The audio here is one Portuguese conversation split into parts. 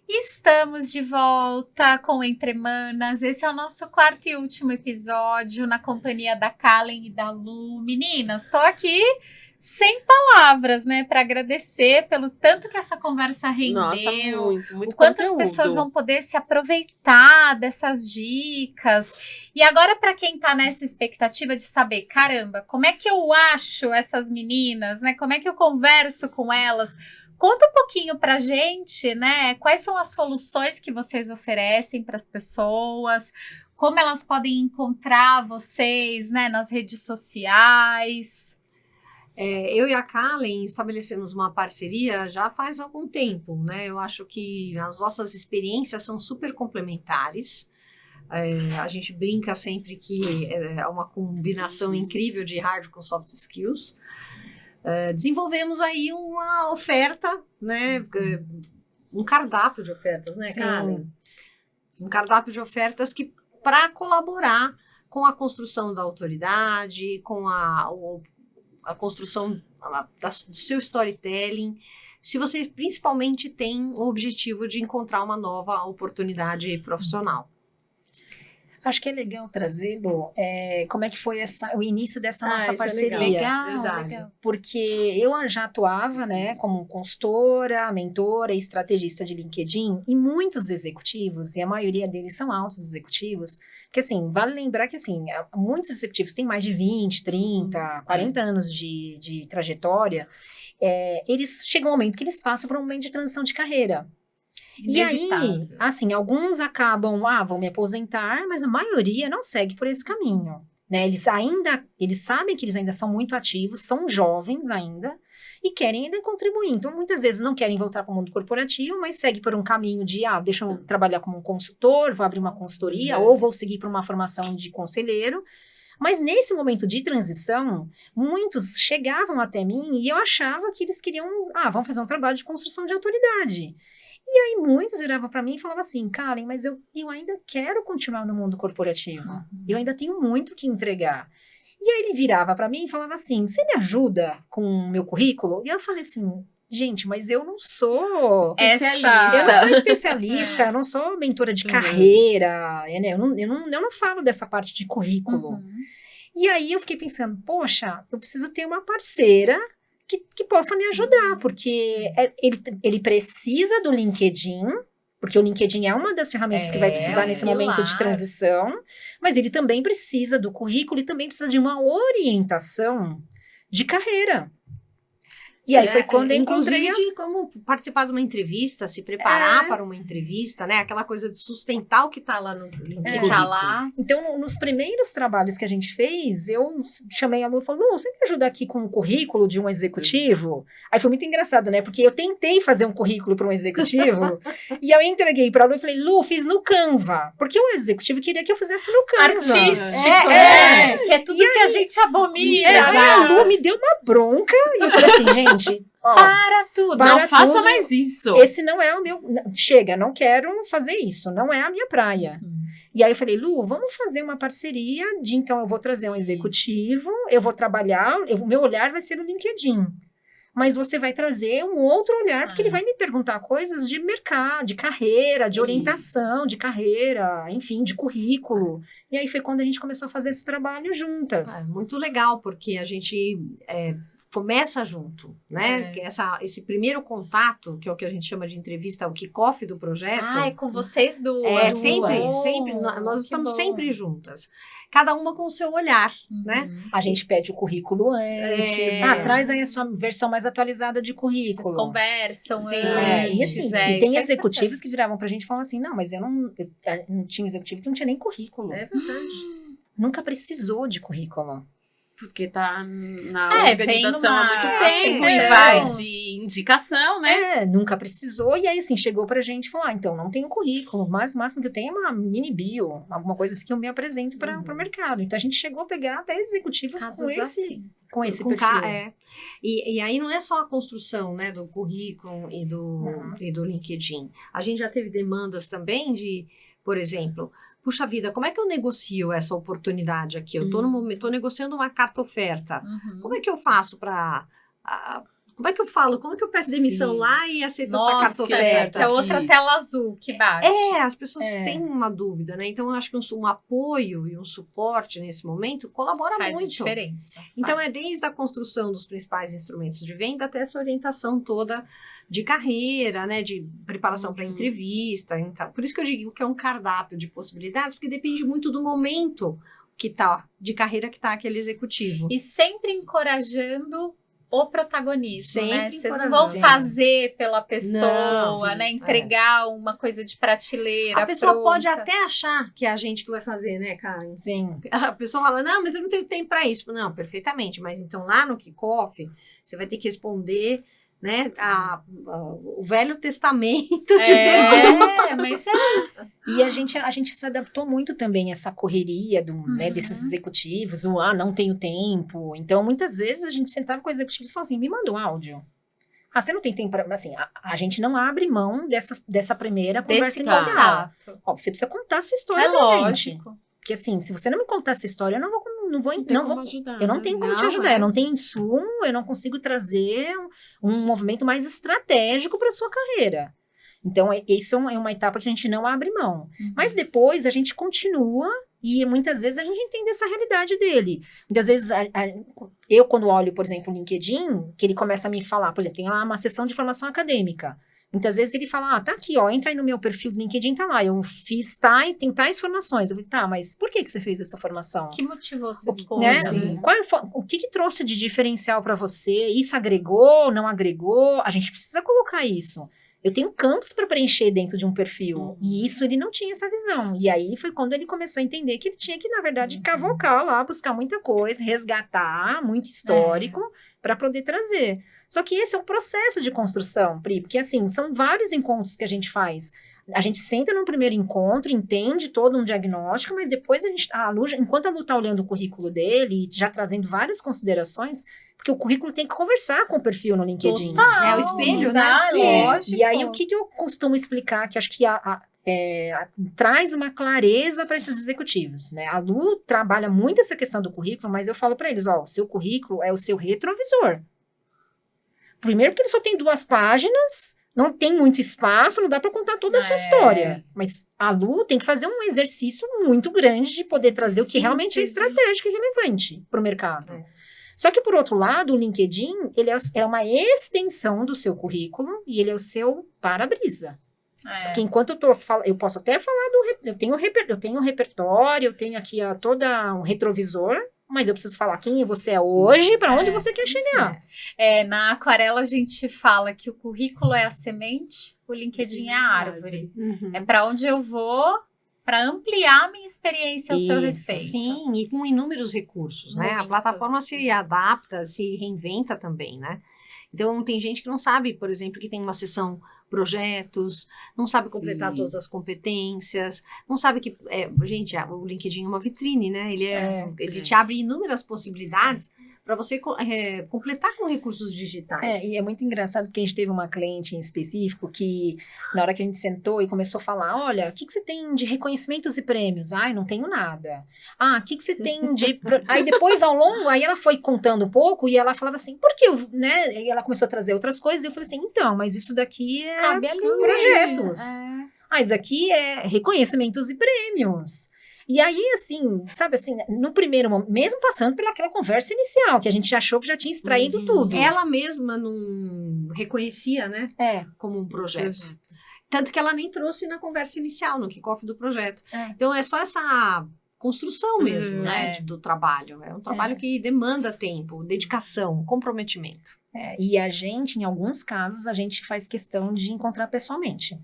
Estamos de volta com Entre Manas. Esse é o nosso quarto e último episódio na companhia da Kalen e da Lu. Meninas, estou aqui sem palavras, né, para agradecer pelo tanto que essa conversa rendeu. Nossa, muito o quanto conteúdo. as pessoas vão poder se aproveitar dessas dicas. E agora, para quem está nessa expectativa de saber, caramba, como é que eu acho essas meninas, né? Como é que eu converso com elas? Conta um pouquinho pra gente, né? Quais são as soluções que vocês oferecem para as pessoas? Como elas podem encontrar vocês, né, nas redes sociais? Eu e a Kalen estabelecemos uma parceria já faz algum tempo, né? Eu acho que as nossas experiências são super complementares. A gente brinca sempre que é uma combinação incrível de hard com soft skills. Desenvolvemos aí uma oferta, né? Um cardápio de ofertas, né, Karen? Um cardápio de ofertas que para colaborar com a construção da autoridade, com a construção do seu storytelling, se você principalmente tem o objetivo de encontrar uma nova oportunidade profissional. Acho que é legal trazer, Lu, como é que foi o início dessa nossa parceria. Legal. Porque eu já atuava, né, como consultora, mentora e estrategista de LinkedIn, e muitos executivos, e a maioria deles são altos executivos, que assim, vale lembrar que assim, muitos executivos têm mais de 20, 30, 40 anos de trajetória, eles chegam um momento que eles passam por um momento de transição de carreira. E aí, assim, alguns acabam, vão me aposentar, mas a maioria não segue por esse caminho, né? Eles sabem que eles ainda são muito ativos, são jovens ainda, e querem ainda contribuir. Então, muitas vezes não querem voltar para o mundo corporativo, mas segue por um caminho de, deixa eu trabalhar como um consultor, vou abrir uma consultoria, ou vou seguir para uma formação de conselheiro. Mas nesse momento de transição, muitos chegavam até mim e eu achava que eles queriam, vamos fazer um trabalho de construção de autoridade. E aí muitos viravam para mim e falavam assim, Karen, mas eu ainda quero continuar no mundo corporativo. Eu ainda tenho muito que entregar. E aí ele virava para mim e falava assim, você me ajuda com o meu currículo? E eu falei assim, gente, mas eu não sou especialista. Eu não sou especialista, eu não sou mentora de carreira, né? Eu não falo dessa parte de currículo. E aí eu fiquei pensando, poxa, eu preciso ter uma parceira que possa me ajudar, porque ele precisa do LinkedIn, porque o LinkedIn é uma das ferramentas que vai precisar nesse momento de transição, mas ele também precisa do currículo e também precisa de uma orientação de carreira. E aí foi quando eu encontrei... Inclusive de como participar de uma entrevista, se preparar para uma entrevista, né? Aquela coisa de sustentar o que está lá no LinkedIn. Então, nos primeiros trabalhos que a gente fez, eu chamei a Lu e falei, Lu, você me ajuda aqui com o currículo de um executivo? Aí foi muito engraçado, né? Porque eu tentei fazer um currículo para um executivo e eu entreguei para a Lu e falei, Lu, fiz no Canva. Porque o executivo queria que eu fizesse no Canva. Artístico, que é tudo que a gente abomina. Aí a Lu me deu uma bronca e eu falei assim, gente, para tudo, não faça mais isso. Esse não é o meu... Chega, não quero fazer isso, não é a minha praia. E aí eu falei, Lu, vamos fazer uma parceria então eu vou trazer um executivo, eu vou trabalhar, o meu olhar vai ser o LinkedIn. Mas você vai trazer um outro olhar, porque ele vai me perguntar coisas de mercado, de carreira, de orientação, de carreira, enfim, de currículo. E aí foi quando a gente começou a fazer esse trabalho juntas. Muito legal, porque a gente... começa junto, né? Esse primeiro contato, que é o que a gente chama de entrevista, o kick-off do projeto. É com vocês duas. Sempre. Nós estamos sempre juntas. Cada uma com o seu olhar, né? A gente pede o currículo antes. Traz aí a sua versão mais atualizada de currículo. Vocês conversam antes. E assim, e tem executivos que viravam pra gente e falavam assim, não, mas eu não tinha executivo que não tinha nem currículo. É verdade. Nunca precisou de currículo. Porque tá na organização há muito tempo ascensão. e vai de indicação, né? Nunca precisou, e aí assim, chegou pra gente e falou, então, não tenho currículo, mas o máximo que eu tenho é uma mini bio, alguma coisa assim que eu me apresento para o mercado. Então a gente chegou a pegar até executivos com esse perfil. E aí não é só a construção, né, do currículo e do LinkedIn. A gente já teve demandas também de, por exemplo, puxa vida, como é que eu negocio essa oportunidade aqui? Eu tô negociando uma carta oferta. Como é que eu faço para... Como é que eu falo? Como é que eu peço demissão lá e aceito essa carta oferta? É outra tela azul que bate. As pessoas têm uma dúvida, né? Então, eu acho que um apoio e um suporte nesse momento colabora muito. Faz diferença. Então, é desde a construção dos principais instrumentos de venda até essa orientação toda de carreira, né? De preparação para entrevista. Então, por isso que eu digo que é um cardápio de possibilidades, porque depende muito do momento de carreira que tá aquele executivo. E sempre encorajando o protagonismo, né? Sempre Vocês não vão fazer pela pessoa, Não, né? Entregar uma coisa de prateleira. A pessoa pronta. pode até achar que é a gente que vai fazer, né, Karen? Sim. A pessoa fala, não, mas eu não tenho tempo para isso. Não, perfeitamente. Mas então lá no kickoff, você vai ter que responder, né, o Velho Testamento de perguntas. Mas E a gente se adaptou muito também a essa correria né, desses executivos, não tenho tempo. Então, muitas vezes a gente sentava com executivos e falava assim, me manda um áudio. Você não tem tempo para... Assim, a gente não abre mão dessa primeira conversa inicial. Ó, você precisa contar a sua história pra gente. Porque assim, se você não me contar essa história, eu não vou ajudar. Eu não tenho como te ajudar. Eu não tenho insumo, eu não consigo trazer um movimento mais estratégico para sua carreira. Então, isso é uma etapa que a gente não abre mão. Mas depois a gente continua e muitas vezes a gente entende essa realidade dele. Muitas vezes, eu quando olho, por exemplo, o LinkedIn, que ele começa a me falar, por exemplo, tem lá uma sessão de formação acadêmica. Muitas vezes ele fala, tá aqui, entra aí no meu perfil do LinkedIn, tá lá, eu fiz tem tais formações. Eu falei, tá, mas por que você fez essa formação? que motivou sua escolha? Né? O que trouxe de diferencial para você? Isso agregou, não agregou? A gente precisa colocar isso. Eu tenho campos para preencher dentro de um perfil. E isso ele não tinha essa visão. E aí foi quando ele começou a entender que ele tinha que, na verdade, cavocar lá, buscar muita coisa, resgatar muito histórico para poder trazer. Só que esse é um processo de construção, Pri, porque assim, são vários encontros que a gente faz. A gente senta num primeiro encontro, entende todo um diagnóstico, mas depois enquanto a Lu está olhando o currículo dele, já trazendo várias considerações, porque o currículo tem que conversar com o perfil no LinkedIn. É o espelho, né? Lógico. E aí, o que eu costumo explicar, que acho que traz uma clareza para esses executivos, né? A Lu trabalha muito essa questão do currículo, mas eu falo para eles, o seu currículo é o seu retrovisor. Primeiro porque ele só tem 2 páginas, não tem muito espaço, não dá para contar toda a sua história. Mas a Lu tem que fazer um exercício muito grande de poder trazer o que realmente é estratégico e relevante para o mercado. Só que, por outro lado, o LinkedIn, ele é uma extensão do seu currículo e ele é o seu para-brisa. Porque enquanto eu posso até falar eu tenho um repertório, eu tenho aqui todo um retrovisor, mas eu preciso falar quem você é hoje, para onde você quer chegar. Na Aquarela a gente fala que o currículo é a semente, o LinkedIn é a árvore. É para onde eu vou para ampliar minha experiência ao seu respeito. Sim, e com inúmeros recursos, né? A plataforma se adapta, se reinventa também, né? Então, tem gente que não sabe, por exemplo, que tem uma seção projetos, não sabe completar todas as competências, não sabe que... gente, o LinkedIn é uma vitrine, né? Ele te abre inúmeras possibilidades para você completar com recursos digitais. E é muito engraçado porque a gente teve uma cliente em específico que, na hora que a gente sentou e começou a falar, olha, o que você tem de reconhecimentos e prêmios? Ai, não tenho nada. O que você tem de... Aí depois, ao longo, aí ela foi contando um pouco e ela falava assim, por que, né? E ela começou a trazer outras coisas e eu falei assim, então, mas isso daqui cabe ali, projetos. Isso aqui é reconhecimentos e prêmios. E aí, assim, sabe assim, no primeiro momento, mesmo passando pelaquela conversa inicial, que a gente achou que já tinha extraído tudo. Ela mesma não reconhecia, né? Como um projeto. Tanto que ela nem trouxe na conversa inicial, no kickoff do projeto. Então, é só essa construção mesmo, né? Do trabalho. É um trabalho que demanda tempo, dedicação, comprometimento. E a gente, em alguns casos, a gente faz questão de encontrar pessoalmente.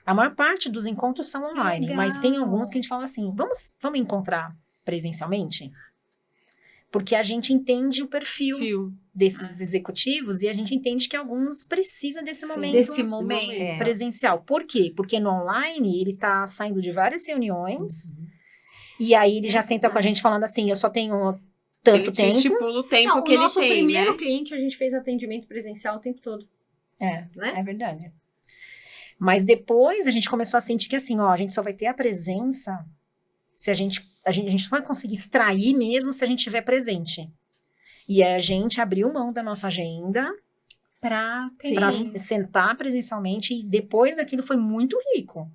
A maior parte dos encontros são online, mas tem alguns que a gente fala assim, vamos encontrar presencialmente? Porque a gente entende o perfil desses executivos e a gente entende que alguns precisam desse momento presencial. Por quê? Porque no online ele tá saindo de várias reuniões e aí ele já senta com a gente falando assim, eu só tenho tanto tempo. Estipula o tempo que ele tem, O nosso primeiro cliente, a gente fez atendimento presencial o tempo todo. Né? É verdade. Mas depois a gente começou a sentir que assim, a gente só vai ter a presença se a gente só vai conseguir extrair mesmo se a gente estiver presente. E aí a gente abriu mão da nossa agenda para sentar presencialmente e depois aquilo foi muito rico.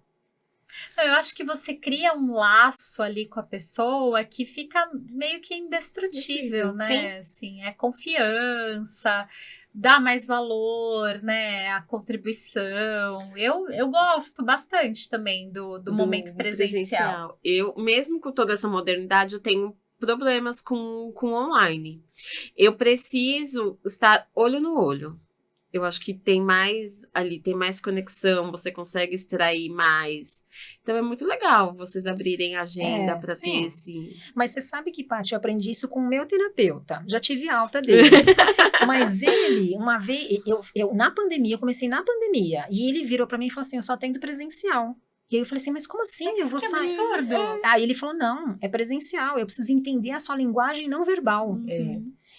Eu acho que você cria um laço ali com a pessoa que fica meio que indestrutível, né? Sim. Assim, é confiança, dá mais valor, né? A contribuição. Eu gosto bastante também do momento presencial. Eu, mesmo com toda essa modernidade, eu tenho problemas com online. Eu preciso estar olho no olho. Eu acho que tem mais conexão, você consegue extrair mais. Então é muito legal vocês abrirem a agenda para ter esse... Mas você sabe que, Paty, eu aprendi isso com o meu terapeuta. Já tive alta dele. Mas ele, uma vez, eu na pandemia, eu comecei na pandemia, e ele virou para mim e falou assim, eu só atendo presencial. E aí eu falei assim, mas como assim? Eu vou sair. Absurdo. Aí ele falou, não, é presencial, eu preciso entender a sua linguagem não verbal.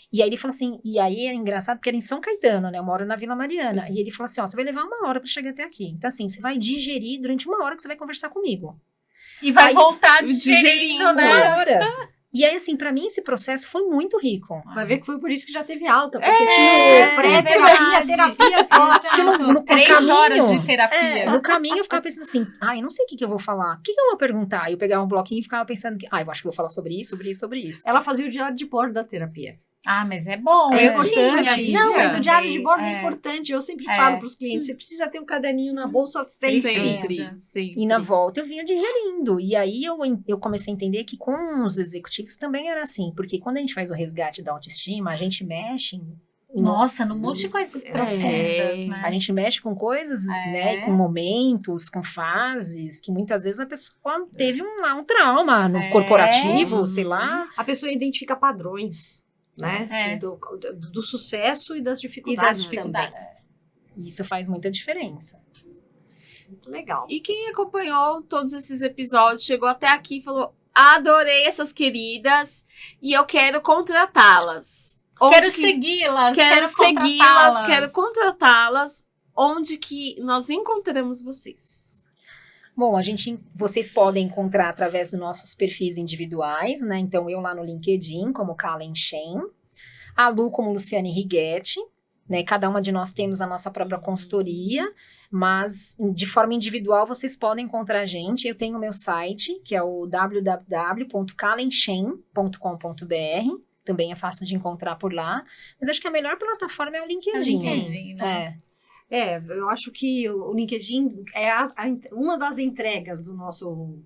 E aí ele falou assim, e aí é engraçado porque era em São Caetano, né? Eu moro na Vila Mariana. E ele falou assim, você vai levar 1 hora pra chegar até aqui. Então assim, você vai digerir durante 1 hora que você vai conversar comigo. E vai voltar digerindo, né? 1 hora. E aí, assim, pra mim esse processo foi muito rico. Vai ver que foi por isso que já teve alta. Porque tinha pré-terapia, terapia, pós. 3 horas de terapia. No caminho eu ficava pensando assim, eu não sei o que eu vou falar. O que eu vou perguntar? Aí eu pegava um bloquinho e ficava pensando que, eu acho que eu vou falar sobre isso, sobre isso, sobre isso. Ela fazia o diário de bordo da terapia. Mas é bom. É importante. Não, mas o diário de bordo é importante. Eu sempre falo para os clientes, você precisa ter um caderninho na bolsa sempre. E na volta eu vinha digerindo. E aí eu comecei a entender que com os executivos também era assim. Porque quando a gente faz o resgate da autoestima, a gente mexe... Num monte de coisas profundas, né? A gente mexe com coisas, né? Com momentos, com fases, que muitas vezes a pessoa teve um trauma no corporativo, sei lá. A pessoa identifica padrões, né? Do sucesso e das dificuldades. Isso faz muita diferença. Muito legal. E quem acompanhou todos esses episódios, chegou até aqui e falou, adorei essas queridas e eu quero contratá-las. Quero segui-las, quero contratá-las. Onde que nós encontramos vocês? Bom, vocês podem encontrar através dos nossos perfis individuais, né? Então, eu lá no LinkedIn, como Kalen Shen, a Lu como Luciane Righetti, né? Cada uma de nós temos a nossa própria consultoria, mas de forma individual vocês podem encontrar a gente. Eu tenho o meu site, que é o www.kalenshen.com.br. Também é fácil de encontrar por lá. Mas acho que a melhor plataforma é o LinkedIn. Né? Eu acho que o LinkedIn é uma das entregas do nosso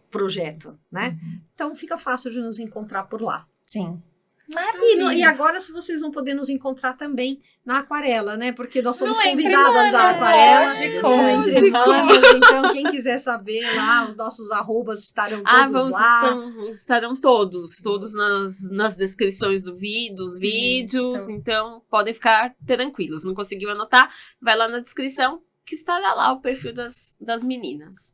projeto, né? Então fica fácil de nos encontrar por lá. Sim. E agora vocês vão poder nos encontrar também na Aquarela, né? Porque nós somos convidadas da Aquarela. Lógico. Então, quem quiser saber lá, os nossos arrobas estarão todos lá. Estarão todos nas descrições dos vídeos. Então, podem ficar tranquilos. Não conseguiu anotar? Vai lá na descrição que estará lá o perfil das meninas.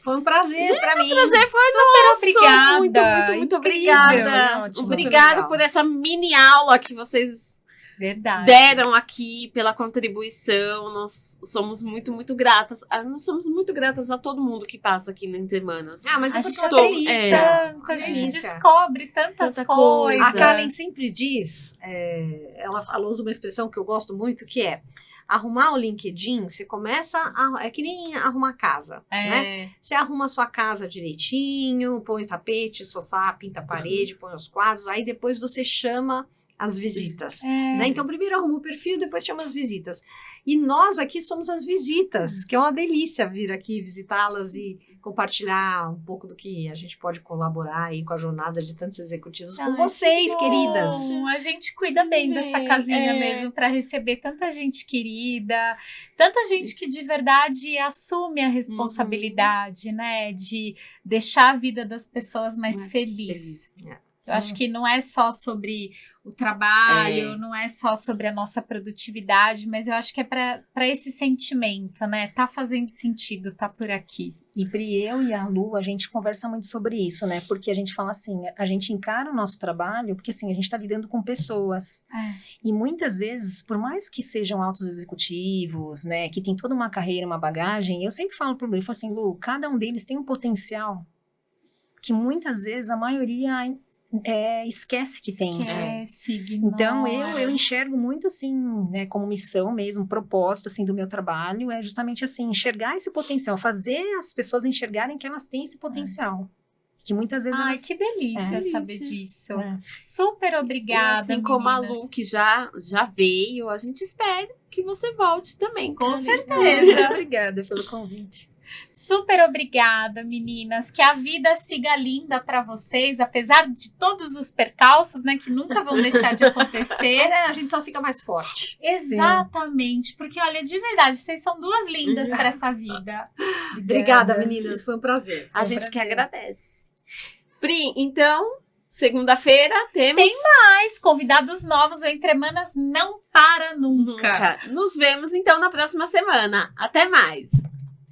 Foi um prazer para mim. O prazer foi nosso. Obrigada. Muito obrigada. Obrigada por essa mini aula que vocês deram aqui, pela contribuição. Nós somos muito, muito gratas. Nós somos muito gratas a todo mundo que passa aqui na Intermanas. Mas a gente aprende tanto, a gente descobre tanta coisa. A Kalen sempre diz, ela usa uma expressão que eu gosto muito, que é arrumar o LinkedIn, você começa é que nem arrumar casa, né? Você arruma a sua casa direitinho, põe tapete, sofá, pinta a parede, põe os quadros, aí depois você chama as visitas, né? Então primeiro arruma o perfil, depois chama as visitas. E nós aqui somos as visitas, que é uma delícia vir aqui visitá-las e compartilhar um pouco do que a gente pode colaborar aí com a jornada de tantos executivos com vocês, queridas. A gente cuida bem dessa casinha mesmo para receber tanta gente querida, tanta gente que de verdade assume a responsabilidade, né, de deixar a vida das pessoas mais feliz. Eu acho que não é só sobre o trabalho, não é só sobre a nossa produtividade, mas eu acho que é para esse sentimento, né? Tá fazendo sentido, tá por aqui. E Pri, eu e a Lu, a gente conversa muito sobre isso, né? Porque a gente fala assim, a gente encara o nosso trabalho, porque assim, a gente tá lidando com pessoas. E muitas vezes, por mais que sejam altos executivos, né? Que tem toda uma carreira, uma bagagem, eu sempre falo pro Lu, eu falo assim, Lu, cada um deles tem um potencial que muitas vezes a maioria esquece que tem. Esquece, Então, ignora. eu enxergo muito assim, né, como missão mesmo, propósito assim do meu trabalho, é justamente assim, enxergar esse potencial, fazer as pessoas enxergarem que elas têm esse potencial. Que muitas vezes Ai, elas... que delícia É. saber Delícia. disso. É. Super E obrigada, assim como a meninas. Lu, que já veio, a gente espera que você volte também. Com Karen. certeza. Muito obrigada pelo convite. Super obrigada, meninas. Que a vida siga linda para vocês, apesar de todos os percalços, né, que nunca vão deixar de acontecer. A gente só fica mais forte. Exatamente, porque olha, de verdade, vocês são duas lindas para essa vida. Obrigada, meninas. Foi um prazer. A um gente que prazer. agradece. Pri, então, segunda-feira temos... Tem mais convidados novos, o Entre Manas não para nunca. Nos vemos então na próxima semana. Até mais!